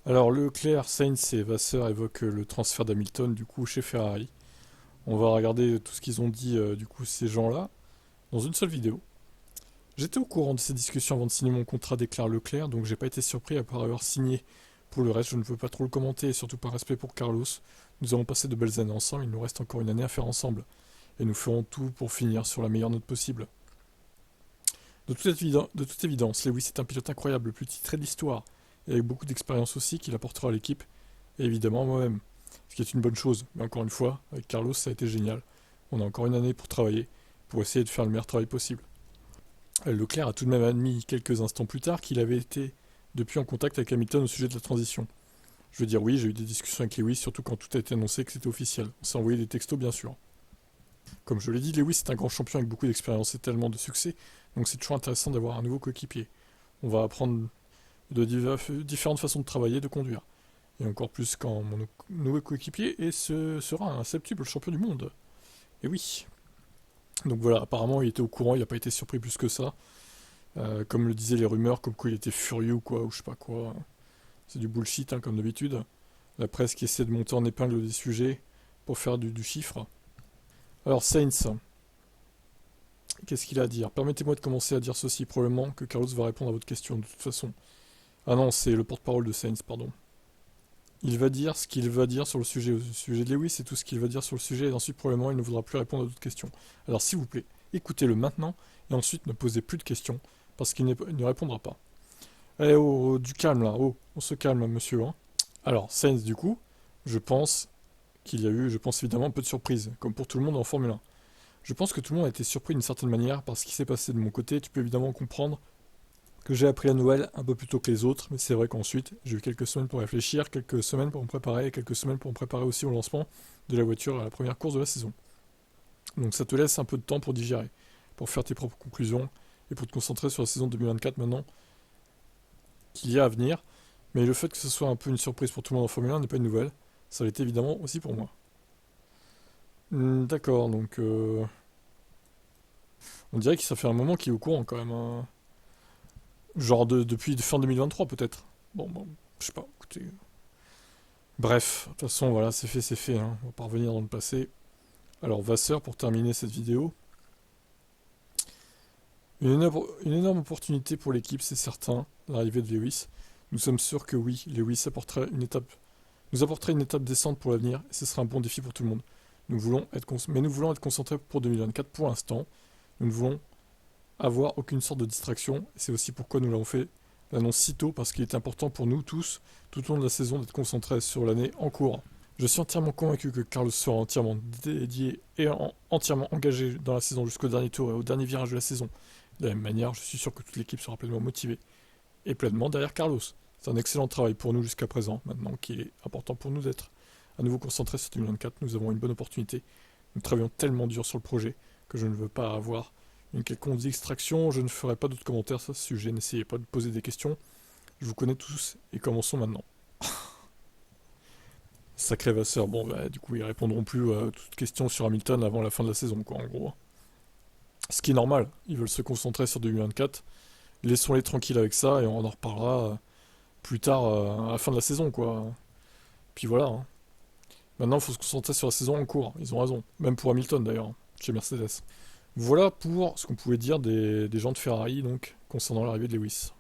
Alors Leclerc, Sainz et Vasseur évoquent le transfert d'Hamilton du coup chez Ferrari. On va regarder tout ce qu'ils ont dit du coup ces gens-là dans une seule vidéo. J'étais au courant de ces discussions avant de signer mon contrat, déclare Leclerc, donc j'ai pas été surpris à part avoir signé. Pour le reste, je ne veux pas trop le commenter, et surtout par respect pour Carlos. Nous avons passé de belles années ensemble, il nous reste encore une année à faire ensemble. Et nous ferons tout pour finir sur la meilleure note possible. De toute évidence, Lewis est un pilote incroyable, le plus titré de l'histoire, et avec beaucoup d'expérience aussi qu'il apportera à l'équipe, et évidemment à moi-même. Ce qui est une bonne chose, mais encore une fois, avec Carlos ça a été génial. On a encore une année pour travailler, pour essayer de faire le meilleur travail possible. Leclerc a tout de même admis quelques instants plus tard qu'il avait été depuis en contact avec Hamilton au sujet de la transition. Je veux dire oui, j'ai eu des discussions avec Lewis, surtout quand tout a été annoncé que c'était officiel. On s'est envoyé des textos bien sûr. Comme je l'ai dit, Lewis est un grand champion avec beaucoup d'expérience et tellement de succès, donc c'est toujours intéressant d'avoir un nouveau coéquipier. On va apprendre différentes façons de travailler et de conduire. Et encore plus quand mon nouveau coéquipier sera un septuple champion du monde. Et oui. Donc voilà, apparemment il était au courant, il n'a pas été surpris plus que ça. Comme le disaient les rumeurs, comme quoi il était furieux ou quoi, ou je sais pas quoi. C'est du bullshit, hein, comme d'habitude. La presse qui essaie de monter en épingle des sujets pour faire du chiffre. Alors Sainz, qu'est-ce qu'il a à dire? Permettez-moi de commencer à dire ceci, probablement que Carlos va répondre à votre question de toute façon. Ah non, c'est le porte-parole de Sainz, pardon. Il va dire ce qu'il va dire sur le sujet. Au sujet de Lewis, c'est tout ce qu'il va dire sur le sujet, et ensuite probablement il ne voudra plus répondre à d'autres questions. Alors s'il vous plaît, écoutez-le maintenant, et ensuite ne posez plus de questions, parce qu'il ne répondra pas. Eh oh, du calme là, oh, on se calme monsieur. Hein. Alors, Sainz du coup, je pense qu'il y a eu, je pense évidemment un peu de surprise, comme pour tout le monde en Formule 1. Je pense que tout le monde a été surpris d'une certaine manière par ce qui s'est passé de mon côté. Tu peux évidemment comprendre que j'ai appris la nouvelle un peu plus tôt que les autres, mais c'est vrai qu'ensuite j'ai eu quelques semaines pour réfléchir, quelques semaines pour me préparer, et quelques semaines pour me préparer aussi au lancement de la voiture à la première course de la saison. Donc ça te laisse un peu de temps pour digérer, pour faire tes propres conclusions et pour te concentrer sur la saison 2024 maintenant qu'il y a à venir. Mais le fait que ce soit un peu une surprise pour tout le monde en Formule 1 n'est pas une nouvelle. Ça l'était évidemment aussi pour moi. D'accord, donc on dirait que ça fait un moment qu'il est au courant quand même. Hein. Genre depuis fin 2023 peut-être. Bon, je sais pas, écoutez. Bref, de toute façon voilà, c'est fait, hein. On va pas revenir dans le passé. Alors Vasseur, pour terminer cette vidéo. Une énorme opportunité pour l'équipe, c'est certain, l'arrivée de Lewis. Nous sommes sûrs que oui, Lewis nous apporterait une étape décente pour l'avenir, et ce sera un bon défi pour tout le monde. Mais nous voulons être concentrés pour 2024 pour l'instant. Nous ne voulons avoir aucune sorte de distraction, et c'est aussi pourquoi nous l'avons fait l'annonce si tôt, parce qu'il est important pour nous tous, tout au long de la saison, d'être concentrés sur l'année en cours. Je suis entièrement convaincu que Carlos sera entièrement dédié et entièrement engagé dans la saison jusqu'au dernier tour et au dernier virage de la saison. De la même manière, je suis sûr que toute l'équipe sera pleinement motivée et pleinement derrière Carlos. C'est un excellent travail pour nous jusqu'à présent, maintenant qu'il est important pour nous d'être à nouveau concentrés sur 2024. Nous avons une bonne opportunité. Nous travaillons tellement dur sur le projet que je ne veux pas avoir une quelconque distraction. Je ne ferai pas d'autres commentaires sur ce sujet. N'essayez pas de poser des questions. Je vous connais tous et commençons maintenant. Sacré Vasseur. Bon, bah, du coup, ils répondront plus à toutes questions sur Hamilton avant la fin de la saison, quoi, en gros. Ce qui est normal. Ils veulent se concentrer sur 2024. Laissons-les tranquilles avec ça et on en reparlera plus tard à la fin de la saison, quoi. Puis voilà. Hein. Maintenant, il faut se concentrer sur la saison en cours. Ils ont raison. Même pour Hamilton, d'ailleurs, hein, chez Mercedes. Voilà pour ce qu'on pouvait dire des gens de Ferrari, donc, concernant l'arrivée de Lewis.